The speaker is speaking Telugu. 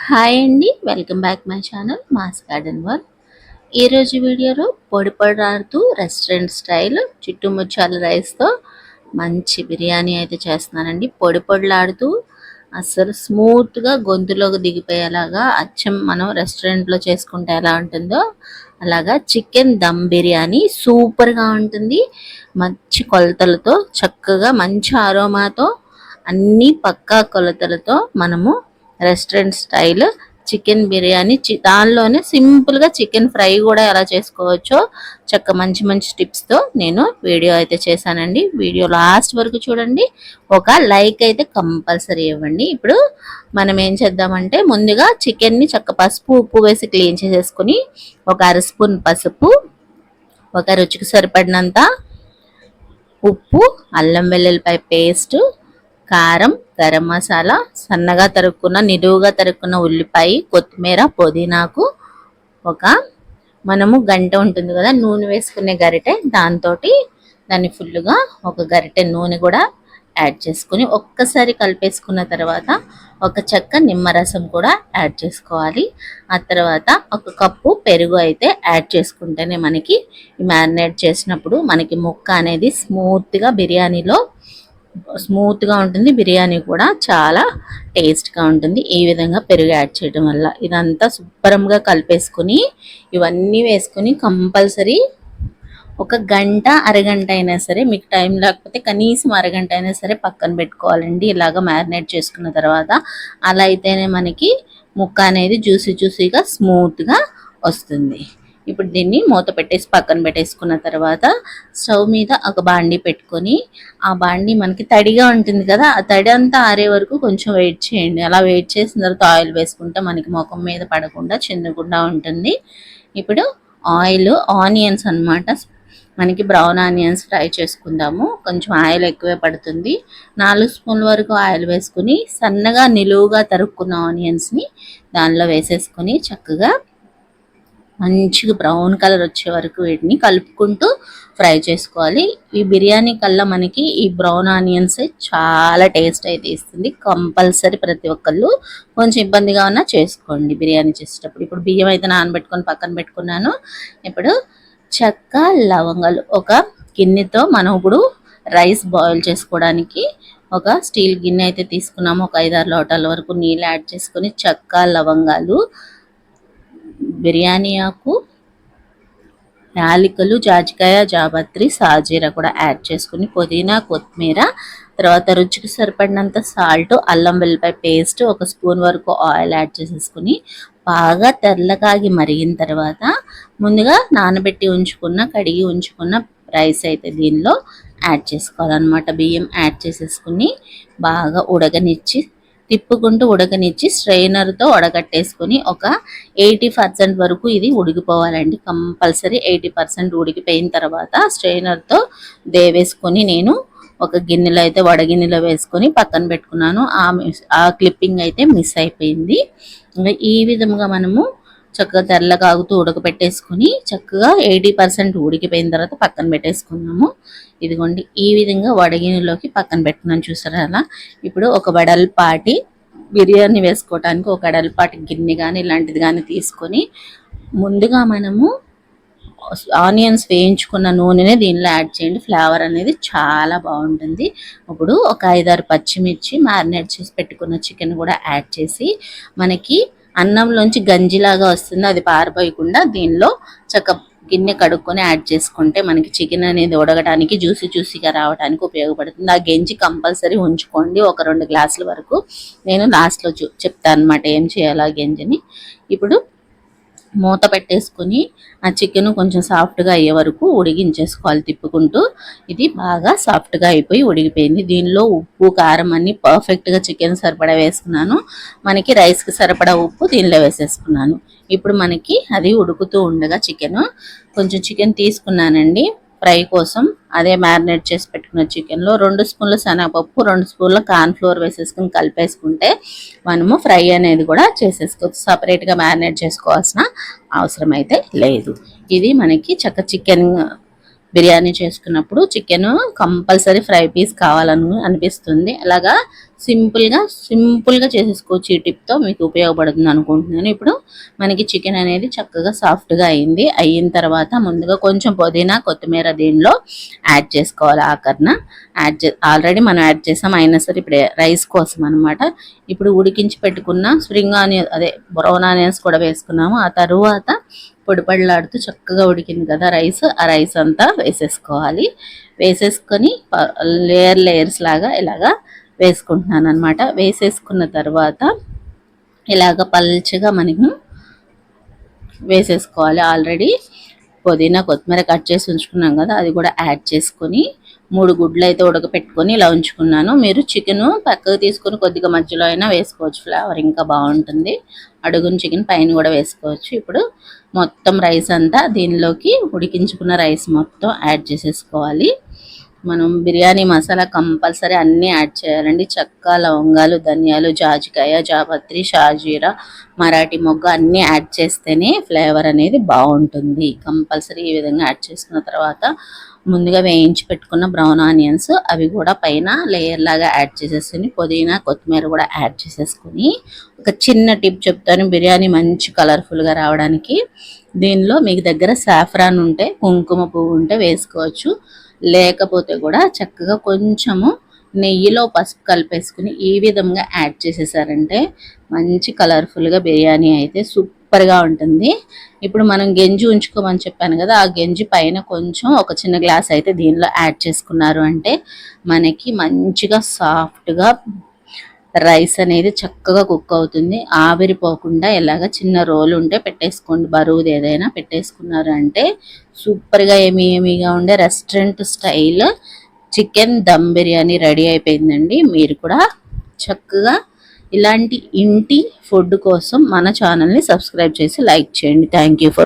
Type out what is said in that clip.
హాయ్ అండి, welcome back my channel MOS garden world. ఈరోజు వీడియోలో పొడి పొడిలాడుతూ రెస్టారెంట్ స్టైల్ చిట్టుముచ్చాల రైస్తో మంచి బిర్యానీ అయితే చేస్తున్నానండి. పొడి పొడిలాడుతూ అసలు స్మూత్గా గొంతులోకి దిగిపోయేలాగా అచ్చం మనం రెస్టారెంట్లో చేసుకుంటే ఎలా ఉంటుందో అలాగా చికెన్ దమ్ బిర్యానీ సూపర్గా ఉంటుంది. మంచి కొలతలతో చక్కగా మంచి అరోమాతో అన్ని పక్కా కొలతలతో మనము రెస్టారెంట్ స్టైల్ చికెన్ బిర్యానీ దానిలోనే సింపుల్గా చికెన్ ఫ్రై కూడా ఎలా చేసుకోవచ్చో మంచి మంచి టిప్స్తో నేను వీడియో అయితే చేశానండి. వీడియో లాస్ట్ వరకు చూడండి, ఒక లైక్ అయితే కంపల్సరీ ఇవ్వండి. ఇప్పుడు మనం ఏం చేద్దామంటే ముందుగా చికెన్ని పసుపు ఉప్పు వేసి క్లీన్ చేసేసుకుని ఒక అర స్పూన్ పసుపు, ఒక రుచికి సరిపడినంత ఉప్పు, అల్లం వెల్లుల్లిపాయ పేస్ట్, కారం, గరం మసాలా, సన్నగా తరుక్కున్న నిలువుగా తరుక్కున్న ఉల్లిపాయ, కొత్తిమీర, పుదీనాకు, ఒక మనము గంట ఉంటుంది కదా నూనె వేసుకునే గరిటె, దాంతో దాన్ని ఫుల్గా ఒక గరిటె నూనె కూడా యాడ్ చేసుకుని ఒక్కసారి కలిపేసుకున్న తర్వాత ఒక చెక్క నిమ్మరసం కూడా యాడ్ చేసుకోవాలి. ఆ తర్వాత ఒక కప్పు పెరుగు అయితే యాడ్ చేసుకుంటేనే మనకి మ్యారినేట్ చేసినప్పుడు మనకి ముక్క అనేది స్మూత్గా బిర్యానీలో స్మూత్గా ఉంటుంది. బిర్యానీ కూడా చాలా టేస్ట్గా ఉంటుంది ఈ విధంగా పెరుగు యాడ్ చేయడం వల్ల. ఇదంతా శుభ్రంగా కలిపేసుకుని ఇవన్నీ వేసుకుని కంపల్సరీ ఒక గంట అరగంట అయినా సరే, మీకు టైం లేకపోతే కనీసం అరగంట అయినా సరే పక్కన పెట్టుకోవాలండి. ఇలాగ మ్యారినేట్ చేసుకున్న తర్వాత అలా అయితేనే మనకి ముక్క అనేది జ్యూసీగా స్మూత్గా వస్తుంది. ఇప్పుడు దీన్ని మూత పెట్టేసి పక్కన పెట్టేసుకున్న తర్వాత స్టవ్ మీద ఒక బాండీ పెట్టుకొని, ఆ బాండీ మనకి తడిగా ఉంటుంది కదా, ఆ తడి అంతా ఆరే వరకు కొంచెం వెయిట్ చేయండి. అలా వెయిట్ చేసిన తర్వాత ఆయిల్ వేసుకుంటే మనకి ముఖం మీద పడకుండా చిందకుండా ఉంటుంది. ఇప్పుడు ఆనియన్స్ అన్నమాట, మనకి బ్రౌన్ ఆనియన్స్ ఫ్రై చేసుకుందాము. కొంచెం ఆయిల్ ఎక్కువే పడుతుంది. 4 స్పూన్ల వరకు ఆయిల్ వేసుకుని సన్నగా నిలువుగా తరుక్కున్న ఆనియన్స్ని దానిలో వేసేసుకొని చక్కగా మంచిగా బ్రౌన్ కలర్ వచ్చే వరకు వీటిని కలుపుకుంటూ ఫ్రై చేసుకోవాలి. ఈ బిర్యానీ కల్లా మనకి ఈ బ్రౌన్ ఆనియన్స్ చాలా టేస్ట్ అయితే ఇస్తుంది. కంపల్సరీ ప్రతి ఒక్కళ్ళు కొంచెం ఇబ్బందిగా ఉన్నా చేసుకోండి బిర్యానీ చేసేటప్పుడు. ఇప్పుడు బియ్యం అయితే నానబెట్టుకొని పక్కన పెట్టుకున్నాను. ఇప్పుడు చెక్క, లవంగాలు ఒక గిన్నెతో మనం ఇప్పుడు రైస్ బాయిల్ చేసుకోవడానికి ఒక స్టీల్ గిన్నె అయితే తీసుకున్నాము. ఒక 5-6 లోటాల వరకు నీళ్ళు యాడ్ చేసుకొని చెక్క, లవంగాలు, బిర్యానీ ఆకు, యాలకులు, జాజికాయ, జాపత్రి, సాజీరా కూడా యాడ్ చేసుకుని పుదీనా, కొత్తిమీర, తర్వాత రుచికి సరిపడినంత సాల్ట్, అల్లం వెల్లిపాయ పేస్ట్, ఒక స్పూన్ వరకు ఆయిల్ యాడ్ చేసేసుకుని బాగా తెల్లగాగి మరిగిన తర్వాత ముందుగా నానబెట్టి ఉంచుకున్న కడిగి ఉంచుకున్న రైస్ అయితే దీనిలో యాడ్ చేసుకోవాలన్నమాట. బియ్యం యాడ్ చేసేసుకుని బాగా తిప్పుకుంటూ ఉడకనిచ్చి స్ట్రైనర్తో ఉడకట్టేసుకొని ఒక 80% వరకు ఇది ఉడికిపోవాలండి. కంపల్సరీ 80% ఉడికిపోయిన తర్వాత స్ట్రైనర్తో దేవేసుకొని నేను ఒక గిన్నెలో అయితే వడగిన్నెలో వేసుకొని పక్కన పెట్టుకున్నాను. ఆ క్లిప్పింగ్ అయితే మిస్ అయిపోయింది. ఇంకా ఈ విధంగా మనము చక్కగా తెల్లగాగుతూ ఉడకపెట్టేసుకొని చక్కగా 80% ఉడికిపోయిన తర్వాత పక్కన పెట్టేసుకున్నాము. ఇదిగోండి ఈ విధంగా వడగిన్నెలోకి పక్కన పెట్టుకున్నాను, చూసారా అలా. ఇప్పుడు ఒక వెడల్పాటి బిర్యానీ వేసుకోవడానికి ఒక వెడల్పాటి గిన్నె కానీ ఇలాంటిది కానీ తీసుకొని ముందుగా మనము ఆనియన్స్ వేయించుకున్న నూనెనే దీనిలో యాడ్ చేయండి. ఫ్లేవర్ అనేది చాలా బాగుంటుంది. ఇప్పుడు ఒక 5-6 పచ్చిమిర్చి, మ్యారినేట్ చేసి పెట్టుకున్న చికెన్ కూడా యాడ్ చేసి మనకి అన్నంలోంచి గంజిలాగా వస్తుంది, అది పారిపోయకుండా దీనిలో గిన్నె కడుక్కొని యాడ్ చేసుకుంటే మనకి చికెన్ అనేది ఉడకడానికి జ్యూసీగా రావడానికి ఉపయోగపడుతుంది. ఆ గంజి కంపల్సరీ ఉంచుకోండి ఒక 2 గ్లాసుల వరకు. నేను లాస్ట్లో చెప్తాను అనమాట ఏం చేయాలో ఆ గంజిని. ఇప్పుడు మూత పెట్టేసుకుని ఆ చికెన్ కొంచెం సాఫ్ట్గా అయ్యే వరకు ఉడికించేసుకోవాలి తిప్పుకుంటూ. ఇది బాగా సాఫ్ట్గా అయిపోయి ఉడికిపోయింది. దీనిలో ఉప్పు, కారం అన్నీ పర్ఫెక్ట్గా చికెన్ సరిపడా వేసుకున్నాను. మనకి రైస్కి సరిపడా ఉప్పు దీనిలో వేసేసుకున్నాను. ఇప్పుడు మనకి అది ఉడుకుతూ ఉండగా కొంచెం చికెన్ తీసుకున్నానండి ఫ్రై కోసం. అదే మ్యారినేట్ చేసి పెట్టుకున్న చికెన్లో 2 స్పూన్ల శనగపప్పు, 2 స్పూన్ల కార్న్ఫ్లోర్ వేసేసుకుని కలిపేసుకుంటే మనము ఫ్రై అనేది కూడా చేసేసుకోవచ్చు. సపరేట్గా మ్యారినేట్ చేసుకోవాల్సిన అవసరం అయితే లేదు. ఇది మనకి చికెన్ బిర్యానీ చేసుకున్నప్పుడు చికెన్ కంపల్సరీ ఫ్రై పీస్ కావాలని అనిపిస్తుంది. అలాగా సింపుల్గా చేసేసుకోవచ్చు. ఈ టిప్తో మీకు ఉపయోగపడుతుంది అనుకుంటున్నాను. ఇప్పుడు మనకి చికెన్ అనేది చక్కగా సాఫ్ట్గా అయిన తర్వాత ముందుగా కొంచెం పుదీనా కొత్తిమీర దీనిలో యాడ్ చేసుకోవాలి. ఆఖరణ ఆల్రెడీ మనం యాడ్ చేసాం, అయినా సరే ఇప్పుడు రైస్ కోసం అనమాట. ఇప్పుడు ఉడికించి పెట్టుకున్న స్ప్రింగ్ ఆనియన్ అదే బ్రౌన్ ఆనియన్స్ కూడా వేసుకున్నాము. ఆ తరువాత పొడిపడిలాడుతూ చక్కగా ఉడికింది కదా రైస్, ఆ రైస్ అంతా వేసేసుకోవాలి. వేసేసుకొని లేయర్స్ లాగా ఇలాగా వేసుకుంటున్నాను అనమాట. వేసేసుకున్న తర్వాత ఇలాగ పల్చగా మనము వేసేసుకోవాలి. ఆల్రెడీ పుదీనా కొత్తిమీర కట్ చేసి ఉంచుకున్నాం కదా, అది కూడా యాడ్ చేసుకొని 3 గుడ్లు అయితే ఉడకపెట్టుకొని ఇలా ఉంచుకున్నాను. మీరు చికెన్ పక్కకు తీసుకొని కొద్దిగా మధ్యలో అయినా వేసుకోవచ్చు, ఫ్లేవర్ ఇంకా బాగుంటుంది. అడుగున చికెన్ పైన కూడా వేసుకోవచ్చు. ఇప్పుడు మొత్తం రైస్ అంతా దీనిలోకి ఉడికించుకున్న రైస్ మొత్తం యాడ్ చేసేసుకోవాలి. మనం బిర్యానీ మసాలా కంపల్సరీ అన్నీ యాడ్ చేయాలండి. చెక్క, లవంగాలు, ధనియాలు, జాజికాయ, జాపత్రి, షాజీరా, మరాఠీ మొగ్గ అన్నీ యాడ్ చేస్తేనే ఫ్లేవర్ అనేది బాగుంటుంది. కంపల్సరీ ఈ విధంగా యాడ్ చేసుకున్న తర్వాత ముందుగా వేయించి పెట్టుకున్న బ్రౌన్ ఆనియన్స్ అవి కూడా పైన లేయర్ లాగా యాడ్ చేసేసుకుని పుదీనా కొత్తిమీర కూడా యాడ్ చేసేసుకుని ఒక చిన్న టిప్ చెప్తాను బిర్యానీ మంచి కలర్ఫుల్గా రావడానికి. దీనిలో మీకు దగ్గర సాఫ్రాన్ ఉంటే, కుంకుమ పువ్వు ఉంటే వేసుకోవచ్చు. లేకపోతే కూడా చక్కగా కొంచెము నెయ్యిలో పసుపు కలిపేసుకుని ఈ విధంగా యాడ్ చేసేసారంటే మంచి కలర్ఫుల్గా బిర్యానీ అయితే సూపర్గా ఉంటుంది. ఇప్పుడు మనం గెంజి ఉంచుకోమని చెప్పాను కదా, ఆ గెంజి పైన కొంచెం ఒక చిన్న గ్లాస్ అయితే దీనిలో యాడ్ చేసుకున్నారు అంటే మనకి మంచిగా సాఫ్ట్గా రైస్ అనేది చక్కగా కుక్ అవుతుంది. ఆవిరిపోకుండా ఇలాగ చిన్న రోల్ ఉంటే పెట్టేసుకోండి, బరువుది ఏదైనా పెట్టేసుకున్నారు అంటే సూపర్గా ఏమీగా ఉండే restaurant style chicken dum biryani ready అయిపోయిందండి. మీరు కూడా చక్కగా ఇలాంటి ఇంటి ఫుడ్ కోసం మన ఛానల్ని సబ్స్క్రైబ్ చేసి లైక్ చేయండి. Thank you for